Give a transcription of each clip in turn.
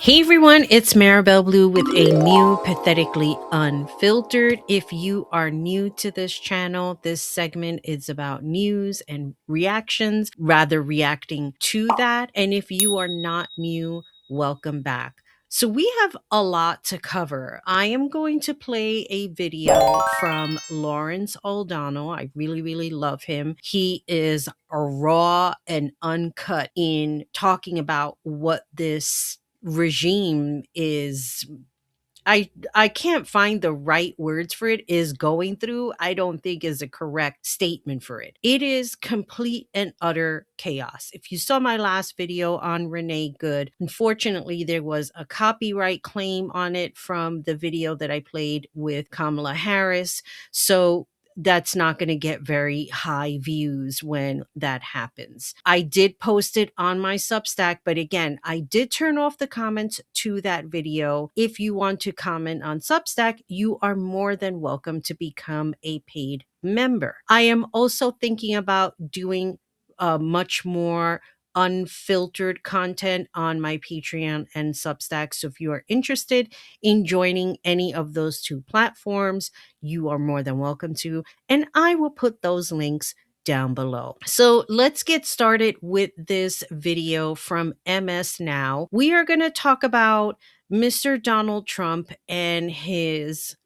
Hey everyone, it's Maribel Blue with a new Pathetically Unfiltered. If you are new to this channel, this segment is about news and reactions, rather reacting to that. And if you are not new, welcome back. So we have a lot to cover. I am going to play a video from Lawrence Aldano. I really love him. He is raw and uncut in talking about what this regime is. I can't find the right words for it, is going through. I don't think is a correct statement for it. It is complete and utter chaos. If you saw my last video on Renee Good, unfortunately there was a copyright claim on it from the video that I played with Kamala Harris. So that's not going to get very high views when that happens. I did post it on my Substack, but again, I did turn off the comments to that video. If you want to comment on Substack, you are more than welcome to become a paid member. I am also thinking about doing much more unfiltered content on my Patreon and Substack. So if you are interested in joining any of those two platforms, you are more than welcome to, and I will put those links down below. So let's get started with this video from MS Now. We are going to talk about Mr. Donald Trump and his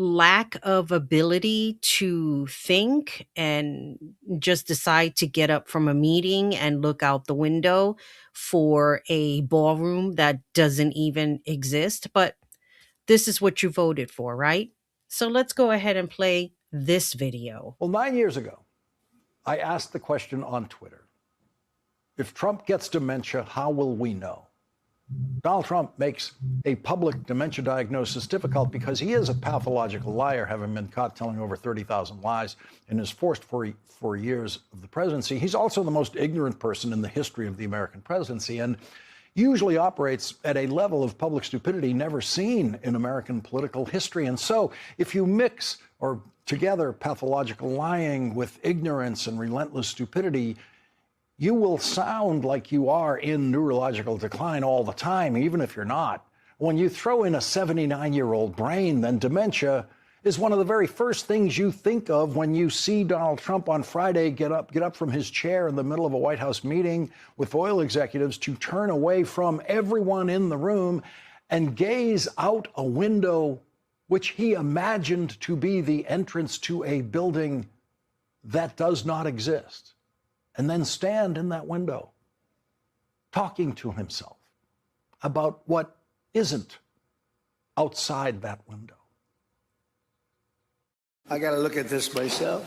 lack of ability to think and just decide to get up from a meeting and look out the window for a ballroom that doesn't even exist. But this is what you voted for, right? So let's go ahead and play this video. Well, 9 years ago, I asked the question on Twitter, if Trump gets dementia, how will we know? Donald Trump makes a public dementia diagnosis difficult because he is a pathological liar, having been caught telling over 30,000 lies in his first 4 years of the presidency. He's also the most ignorant person in the history of the American presidency and usually operates at a level of public stupidity never seen in American political history. And so if you mix or together pathological lying with ignorance and relentless stupidity, you will sound like you are in neurological decline all the time, even if you're not. When you throw in a 79-year-old brain, then dementia is one of the very first things you think of when you see Donald Trump on Friday get up from his chair in the middle of a White House meeting with oil executives to turn away from everyone in the room and gaze out a window which he imagined to be the entrance to a building that does not exist, and then stand in that window talking to himself about what isn't outside that window. I got to look at this myself.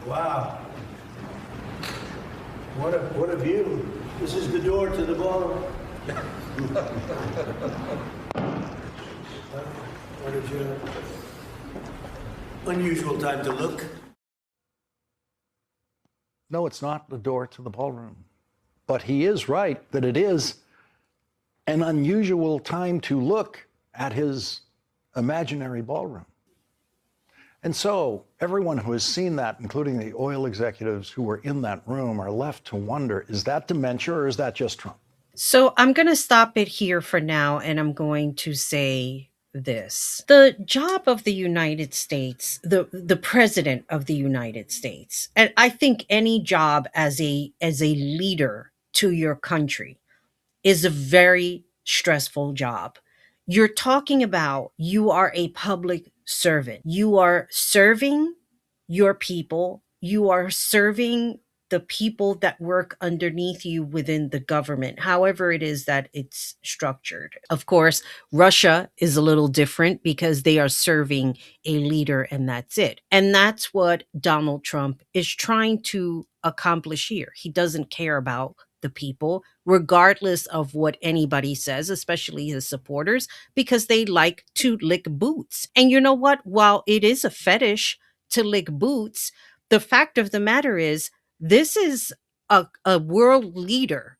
Wow. What a view. This is the door to the ballroom. What a unusual time to look. No, it's not the door to the ballroom. But he is right that it is an unusual time to look at his imaginary ballroom. And so everyone who has seen that, including the oil executives who were in that room, are left to wonder, is that dementia or is that just Trump? So I'm going to stop it here for now, and I'm going to say this. The job of the United States, the president of the United States, and I think any job as a leader to your country is a very stressful job. You're talking about, you are a public servant. You are serving your people. You are serving the people that work underneath you within the government, however it is that it's structured. Of course, Russia is a little different because they are serving a leader and that's it. And that's what Donald Trump is trying to accomplish here. He doesn't care about the people, regardless of what anybody says, especially his supporters, because they like to lick boots. And you know what? While it is a fetish to lick boots, the fact of the matter is, this is a world leader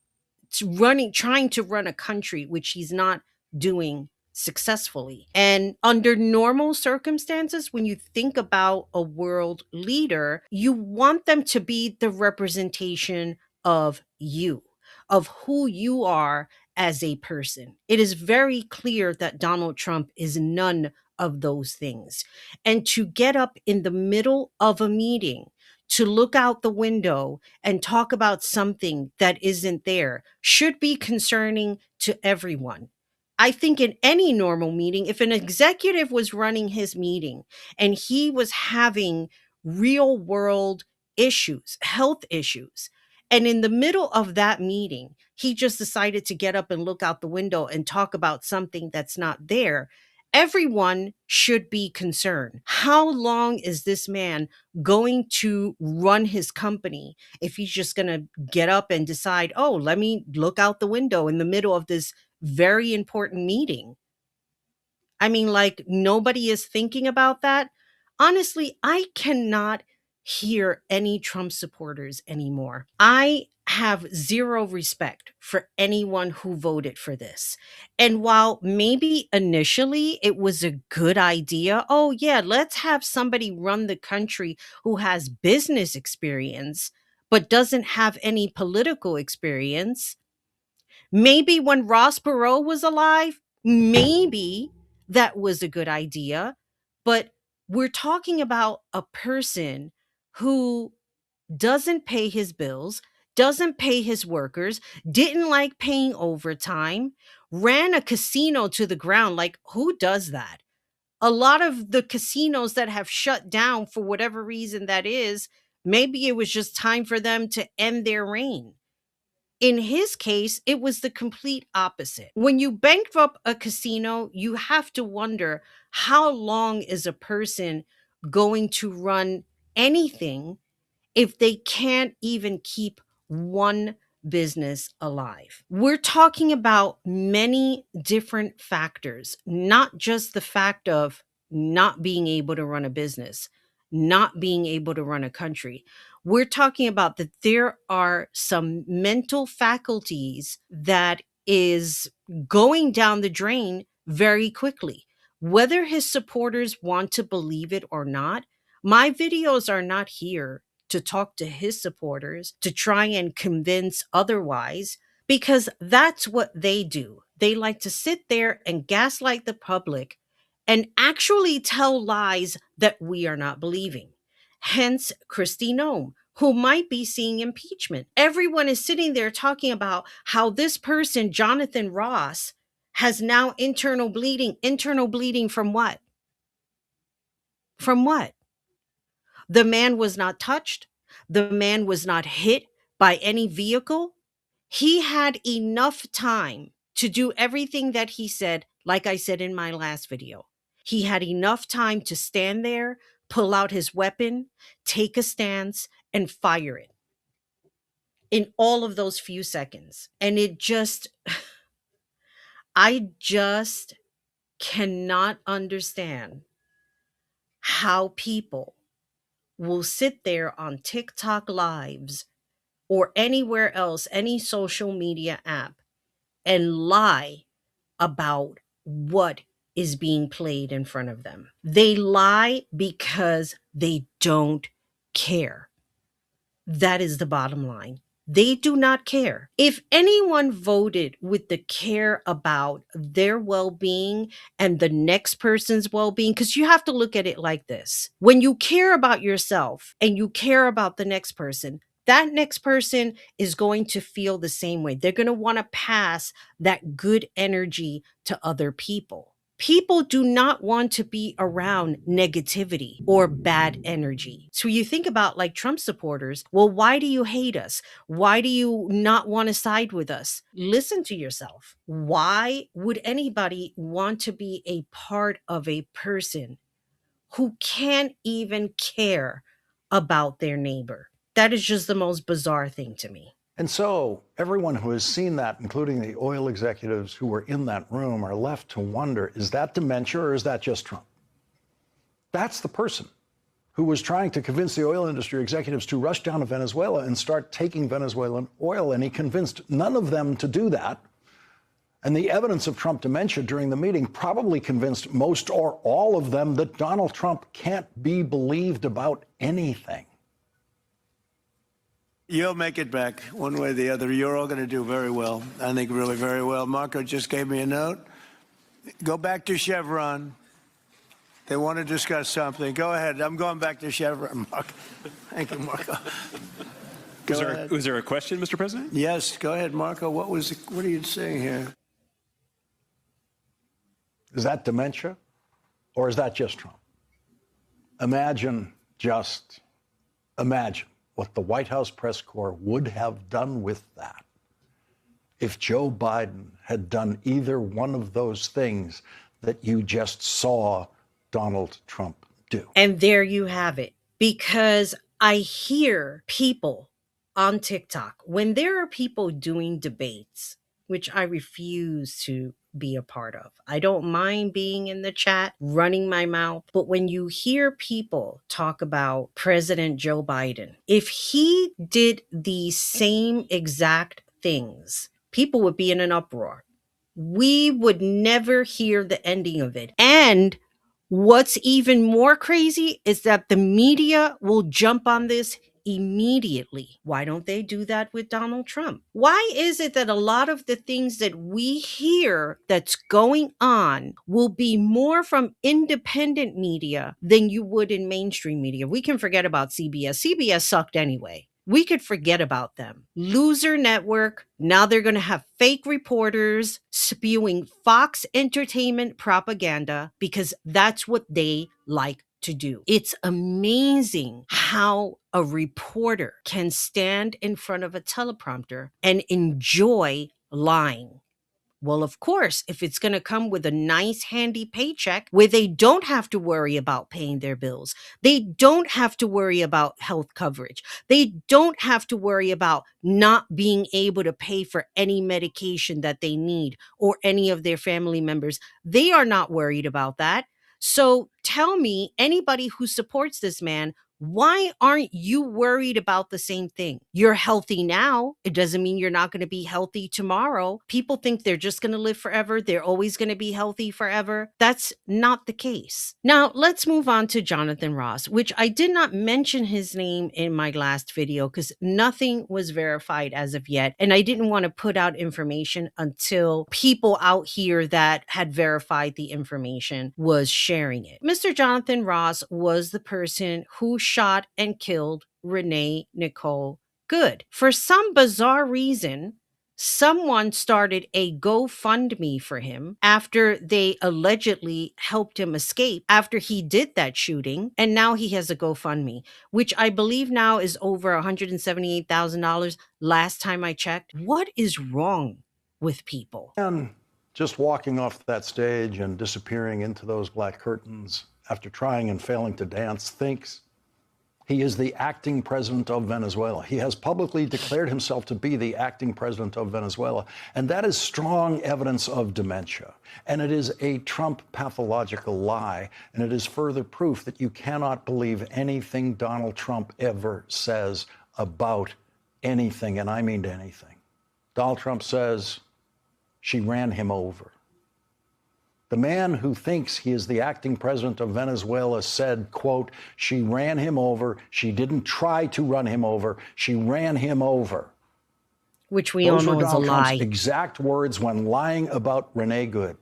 trying to run a country, which he's not doing successfully. And under normal circumstances, when you think about a world leader, you want them to be the representation of you, of who you are as a person. It is very clear that Donald Trump is none of those things. And to get up in the middle of a meeting, to look out the window and talk about something that isn't there should be concerning to everyone. I think in any normal meeting, if an executive was running his meeting and he was having real world issues, health issues, and in the middle of that meeting, he just decided to get up and look out the window and talk about something that's not there, everyone should be concerned. How long is this man going to run his company if he's just going to get up and decide, oh, let me look out the window in the middle of this very important meeting? I mean, like, nobody is thinking about that. Honestly, I cannot hear any Trump supporters anymore. I have zero respect for anyone who voted for this. And while maybe initially it was a good idea, oh, yeah, let's have somebody run the country who has business experience but doesn't have any political experience. Maybe when Ross Perot was alive, maybe that was a good idea. But we're talking about a person who doesn't pay his bills, doesn't pay his workers, didn't like paying overtime, ran a casino to the ground. Like, who does that? A lot of the casinos that have shut down for whatever reason that is, maybe it was just time for them to end their reign. In his case, it was the complete opposite. When you bankrupt a casino, you have to wonder, how long is a person going to run anything if they can't even keep one business alive? We're talking about many different factors, not just the fact of not being able to run a business, not being able to run a country. We're talking about that there are some mental faculties that is going down the drain very quickly. Whether his supporters want to believe it or not, my videos are not here to talk to his supporters, to try and convince otherwise, because that's what they do. They like to sit there and gaslight the public and actually tell lies that we are not believing. Hence, Kristi Noem, who might be seeing impeachment. Everyone is sitting there talking about how this person, Jonathan Ross, has now internal bleeding. Internal bleeding from what? From what? The man was not touched. The man was not hit by any vehicle. He had enough time to do everything that he said, like I said in my last video. He had enough time to stand there, pull out his weapon, take a stance, and fire it in all of those few seconds. And it just, I just cannot understand how people will sit there on TikTok lives or anywhere else, any social media app, and lie about what is being played in front of them. They lie because they don't care. That is the bottom line. They do not care. If anyone voted with the care about their well being and the next person's well being, because you have to look at it like this: when you care about yourself and you care about the next person, that next person is going to feel the same way. They're going to want to pass that good energy to other people. People do not want to be around negativity or bad energy. So you think about like Trump supporters, well, why do you hate us? Why do you not want to side with us? Listen to yourself. Why would anybody want to be a part of a person who can't even care about their neighbor? That is just the most bizarre thing to me. And so everyone who has seen that, including the oil executives who were in that room, are left to wonder, is that dementia or is that just Trump? That's the person who was trying to convince the oil industry executives to rush down to Venezuela and start taking Venezuelan oil, and he convinced none of them to do that. And the evidence of Trump dementia during the meeting probably convinced most or all of them that Donald Trump can't be believed about anything. You'll make it back one way or the other. You're all going to do very well. I think really very well. Marco just gave me a note. Go back to Chevron. They want to discuss something. Go ahead. I'm going back to Chevron, Marco. Thank you, Marco. Was there a question, Mr. President? Yes, go ahead, Marco. What are you saying here? Is that dementia, or is that just Trump? Imagine what the White House press corps would have done with that if Joe Biden had done either one of those things that you just saw Donald Trump do. And there you have it. Because I hear people on TikTok, when there are people doing debates, which I refuse to be a part of. I don't mind being in the chat, running my mouth. But when you hear people talk about President Joe Biden, if he did the same exact things, people would be in an uproar. We would never hear the ending of it. And what's even more crazy is that the media will jump on this immediately. Why don't they do that with Donald Trump? Why is it that a lot of the things that we hear that's going on will be more from independent media than you would in mainstream media? We can forget about CBS. CBS sucked anyway. We could forget about them. Loser network. Now they're going to have fake reporters spewing Fox Entertainment propaganda because that's what they like to do. It's amazing how a reporter can stand in front of a teleprompter and enjoy lying. Well, of course, if it's going to come with a nice, handy paycheck where they don't have to worry about paying their bills, they don't have to worry about health coverage, they don't have to worry about not being able to pay for any medication that they need or any of their family members, they are not worried about that. So tell me, anybody who supports this man, why aren't you worried about the same thing? You're healthy now. It doesn't mean you're not going to be healthy tomorrow. People think they're just going to live forever. They're always going to be healthy forever. That's not the case. Now, let's move on to Jonathan Ross, which I did not mention his name in my last video because nothing was verified as of yet. And I didn't want to put out information until people out here that had verified the information was sharing it. Mr. Jonathan Ross was the person who shot and killed Renee Nicole Good. For some bizarre reason, someone started a GoFundMe for him after they allegedly helped him escape after he did that shooting. And now he has a GoFundMe, which I believe now is over $178,000 last time I checked. What is wrong with people? And just walking off that stage and disappearing into those black curtains after trying and failing to dance thinks he is the acting president of Venezuela. He has publicly declared himself to be the acting president of Venezuela. And that is strong evidence of dementia. And it is a Trump pathological lie. And it is further proof that you cannot believe anything Donald Trump ever says about anything. And I mean anything. Donald Trump says she ran him over. The man who thinks he is the acting president of Venezuela said, quote, she ran him over. She didn't try to run him over. She ran him over. Which we all know is a lie. Trump's exact words when lying about Renee Good.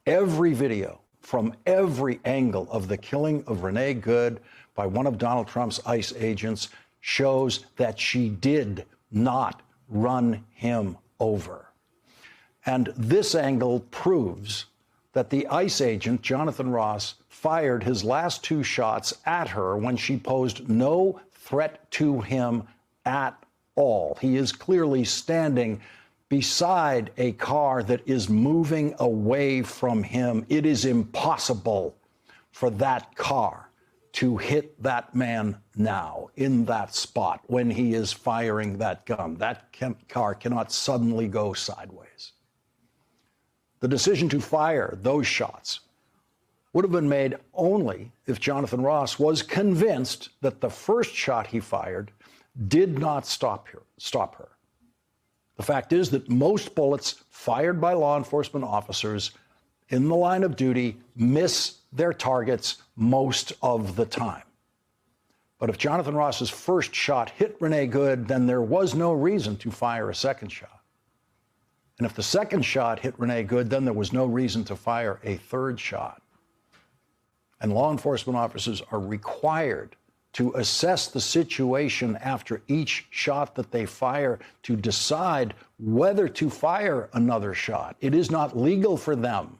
Every video from every angle of the killing of Renee Good by one of Donald Trump's ICE agents shows that she did not run him over. And this angle proves that the ICE agent, Jonathan Ross, fired his last two shots at her when she posed no threat to him at all. He is clearly standing beside a car that is moving away from him. It is impossible for that car to hit that man now in that spot when he is firing that gun. That car cannot suddenly go sideways. The decision to fire those shots would have been made only if Jonathan Ross was convinced that the first shot he fired did not stop her. The fact is that most bullets fired by law enforcement officers in the line of duty miss their targets most of the time. But if Jonathan Ross's first shot hit Renee Good, then there was no reason to fire a second shot. And if the second shot hit Renee Good, then there was no reason to fire a third shot. And law enforcement officers are required to assess the situation after each shot that they fire to decide whether to fire another shot. It is not legal for them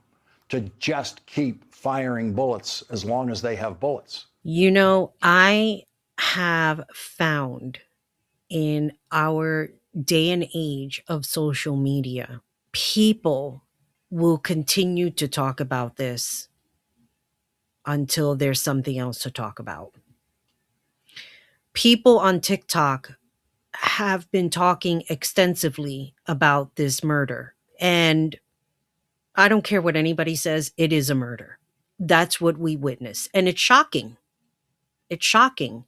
to just keep firing bullets as long as they have bullets. You know, I have found in our day and age of social media, people will continue to talk about this until there's something else to talk about. People on TikTok have been talking extensively about this murder. And I don't care what anybody says, it is a murder. That's what we witness. And it's shocking. It's shocking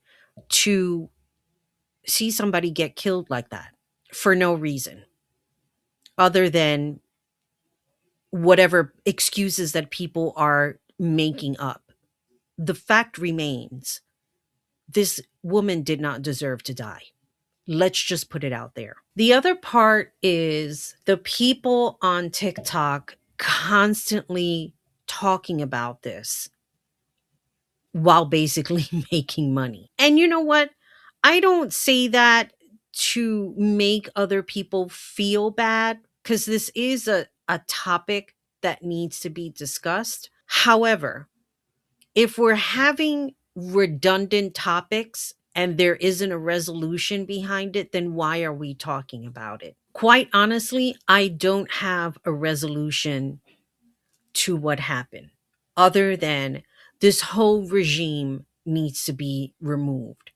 to see somebody get killed like that for no reason other than whatever excuses that people are making up. The fact remains, this woman did not deserve to die. Let's just put it out there. The other part is the people on TikTok constantly talking about this while basically making money. And you know what? I don't say that to make other people feel bad, because this is a topic that needs to be discussed. However, if we're having redundant topics and there isn't a resolution behind it, then why are we talking about it? Quite honestly, I don't have a resolution to what happened other than this whole regime needs to be removed.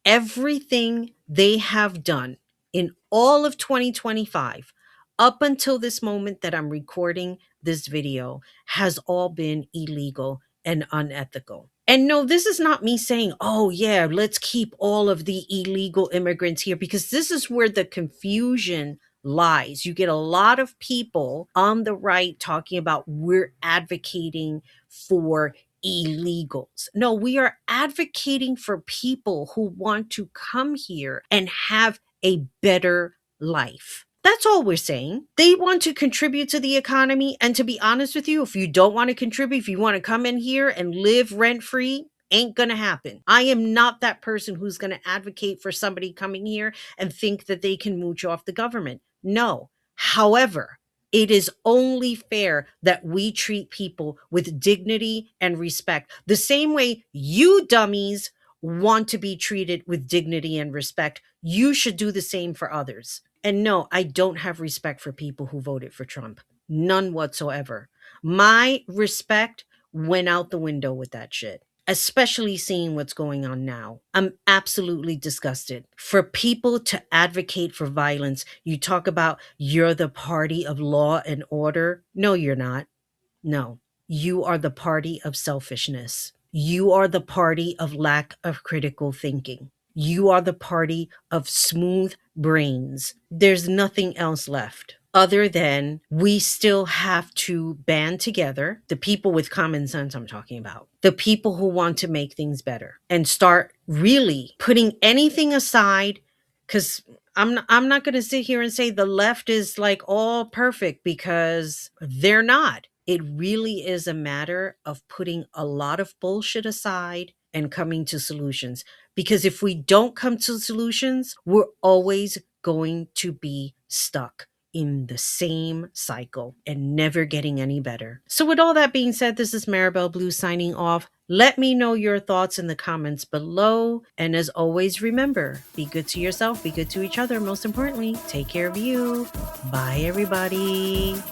Everything they have done in all of 2025 up until this moment that I'm recording this video has all been illegal and unethical. And no, this is not me saying, oh yeah, let's keep all of the illegal immigrants here, because this is where the confusion lies. You get a lot of people on the right talking about we're advocating for illegals. No, we are advocating for people who want to come here and have a better life. That's all we're saying. They want to contribute to the economy. And to be honest with you, if you don't want to contribute, if you want to come in here and live rent-free, ain't gonna happen. I am not that person who's gonna advocate for somebody coming here and think that they can mooch off the government. No. However, it is only fair that we treat people with dignity and respect, the same way you dummies want to be treated with dignity and respect. You should do the same for others. And no, I don't have respect for people who voted for Trump. None whatsoever. My respect went out the window with that shit, especially seeing what's going on now. I'm absolutely disgusted. For people to advocate for violence, you talk about you're the party of law and order. No, you're not. No, you are the party of selfishness. You are the party of lack of critical thinking. You are the party of smooth brains. There's nothing else left other than we still have to band together, the people with common sense I'm talking about, the people who want to make things better, and start really putting anything aside, because I'm not going to sit here and say the left is like all perfect, because they're not. It really is a matter of putting a lot of bullshit aside and coming to solutions. Because if we don't come to solutions, we're always going to be stuck in the same cycle and never getting any better. So with all that being said, this is Maribel Blue signing off. Let me know your thoughts in the comments below. And as always, remember, be good to yourself, be good to each other. Most importantly, take care of you. Bye, everybody.